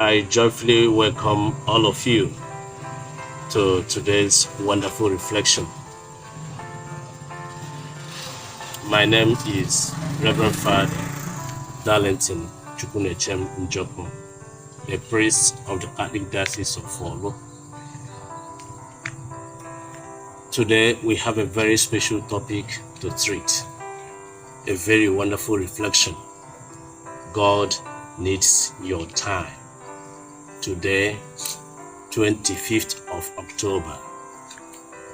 I joyfully welcome all of you to today's wonderful reflection. My name is Reverend Father Darlington Njoku, a priest of the Catholic Diocese of Olo. Today we have a very special topic to treat, a very wonderful reflection. God needs your time. Today, 25th of October,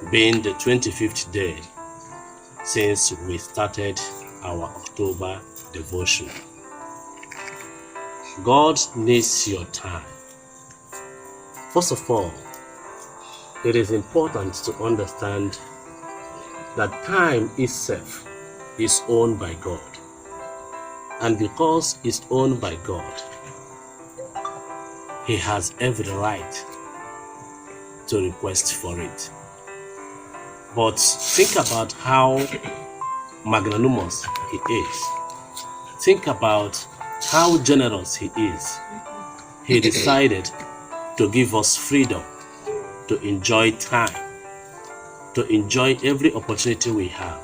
being the 25th day since we started our October devotion. God needs your time. First of all, it is important to understand that time itself is owned by God. And because it's owned by God, He has every right to request for it. But think about how magnanimous He is. Think about how generous He is. He decided to give us freedom to enjoy time, to enjoy every opportunity we have.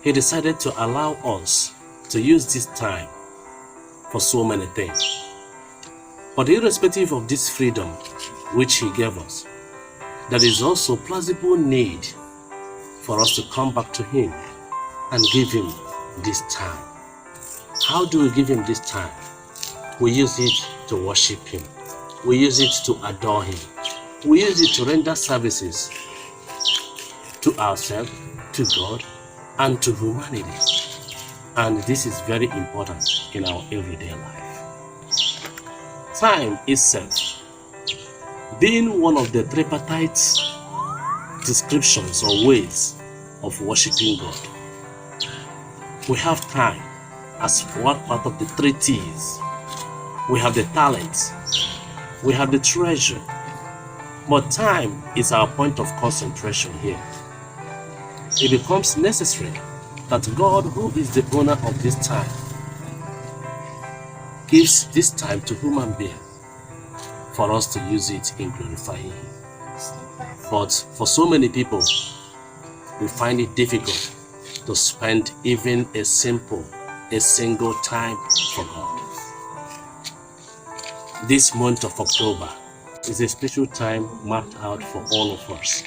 He decided to allow us to use this time for so many things. But irrespective of this freedom which He gave us, there is also plausible need for us to come back to Him and give Him this time. How do we give Him this time? We use it to worship Him. We use it to adore Him. We use it to render services to ourselves, to God, and to humanity. And this is very important in our everyday life. Time itself, being one of the tripartite descriptions or ways of worshiping God. We have time as one part of the three T's. We have the talent, we have the treasure, but time is our point of concentration here. It becomes necessary that God, who is the owner of this time, gives this time to human being for us to use it in glorifying Him. But for so many people, we find it difficult to spend even a single time for God. This month of October is a special time marked out for all of us,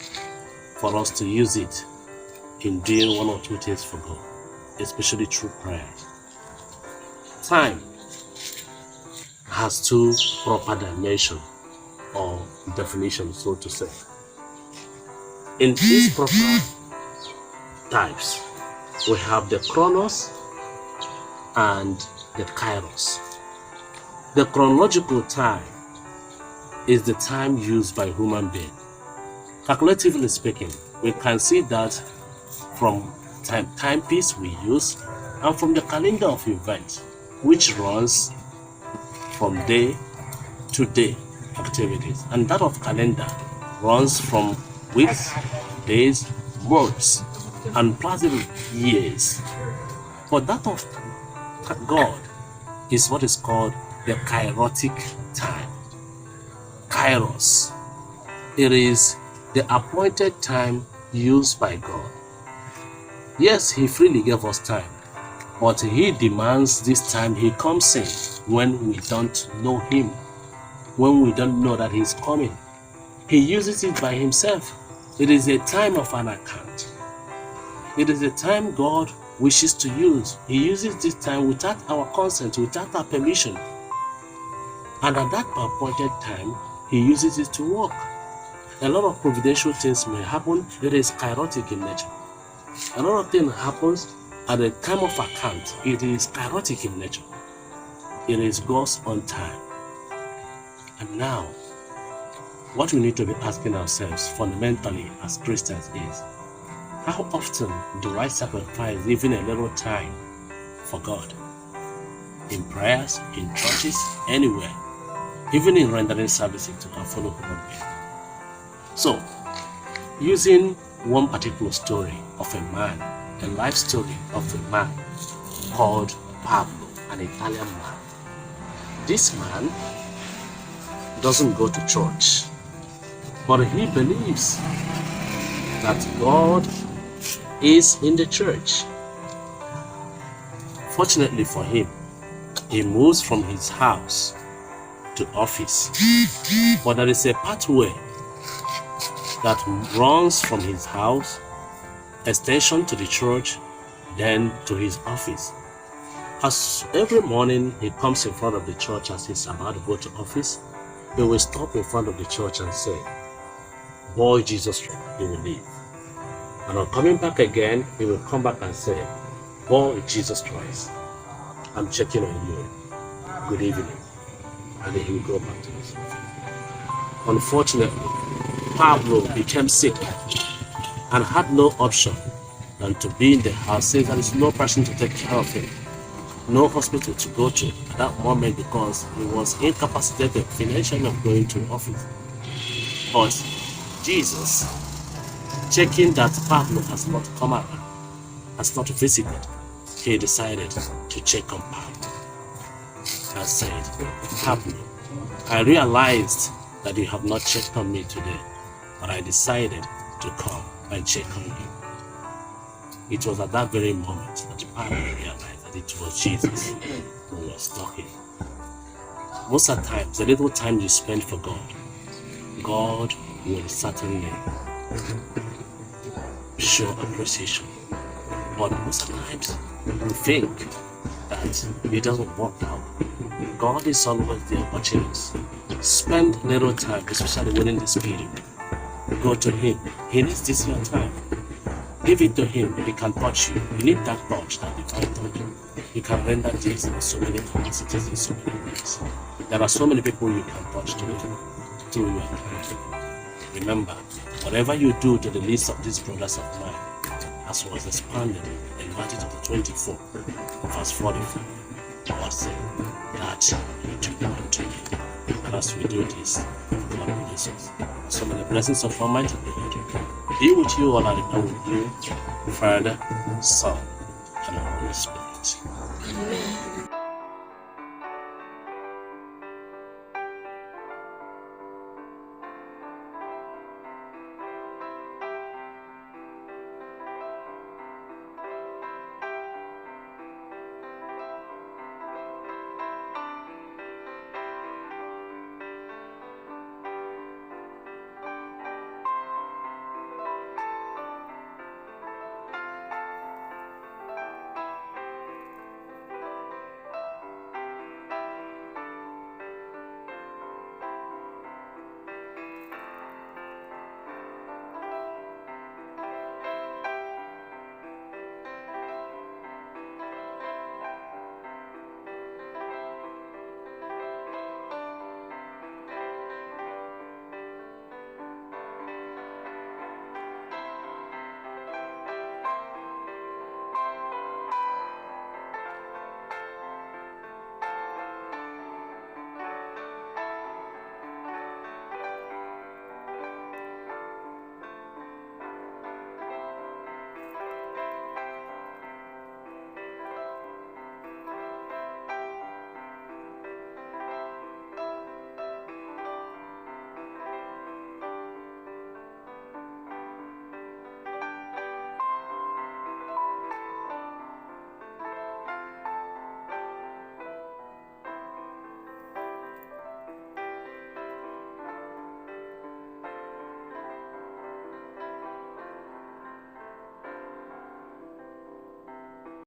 for us to use it in doing one or two things for God, especially through prayer. Time has two proper dimensions or definitions, so to say. In these proper types, we have the chronos and the kairos. The chronological time is the time used by human being. Calculatively speaking, we can see that from timepiece we use and from the calendar of events, which runs from day to day activities, and that of calendar runs from weeks, days, months, and possibly years. But that of God is what is called the kairotic time. Kairos. It is the appointed time used by God. Yes, He freely gave us time, but He demands this time. He comes in when we don't know Him, when we don't know that He's coming. He uses it by Himself. It is a time of an account. It is a time God wishes to use. He uses this time without our consent, without our permission. And at that appointed time, He uses it to work. A lot of providential things may happen. It is kairotic in nature. A lot of things happens at the time of account. It is kairotic in nature. It is God's own time. And now, what we need to be asking ourselves fundamentally as Christians is, how often do I sacrifice even a little time for God? In prayers, in churches, anywhere, even in rendering services to our fellow human beings. So, using one particular story of a man, a life story of a man called Pablo, an Italian man. This man doesn't go to church, but he believes that God is in the church. Fortunately for him, he moves from his house to office, but there is a pathway that runs from his house, extension to the church, then to his office. As every morning he comes in front of the church as he's about to go to office, he will stop in front of the church and say, "Boy, Jesus," he will leave. And on coming back again, he will come back and say, "Boy, Jesus Christ, I'm checking on you. Good evening." And then he will go back to his office. Unfortunately, Pablo became sick and had no option than to be in the house, since there is no person to take care of him, no hospital to go to at that moment, because he was incapacitated financially of going to office. But Jesus, checking that Pablo has not come around, has not visited, he decided to check on Pablo and said, "Pablo, I realized that you have not checked on me today, but I decided to come and check on you." It was at that very moment that Pablo realized that it was Jesus who was talking. Most of the times, the little time you spend for God, God will certainly show appreciation. But most of the times, you think that it doesn't work out. God is always there watching us. Spend little time, especially within this period. Go to Him. He needs this your time. Give it to Him. He can touch you. You need that touch, that divine touch. You can render this in so many capacities, in so many ways. There are so many people you can touch today through your time. Remember, whatever you do to the least of these brothers of mine, as was expanded in Matthew chapter 24, verse 45, God said, that you do unto me. And as we do this, God bless us. So may the blessings of Almighty God be with you all, and with you, Father, Son, and Holy Spirit. Amen.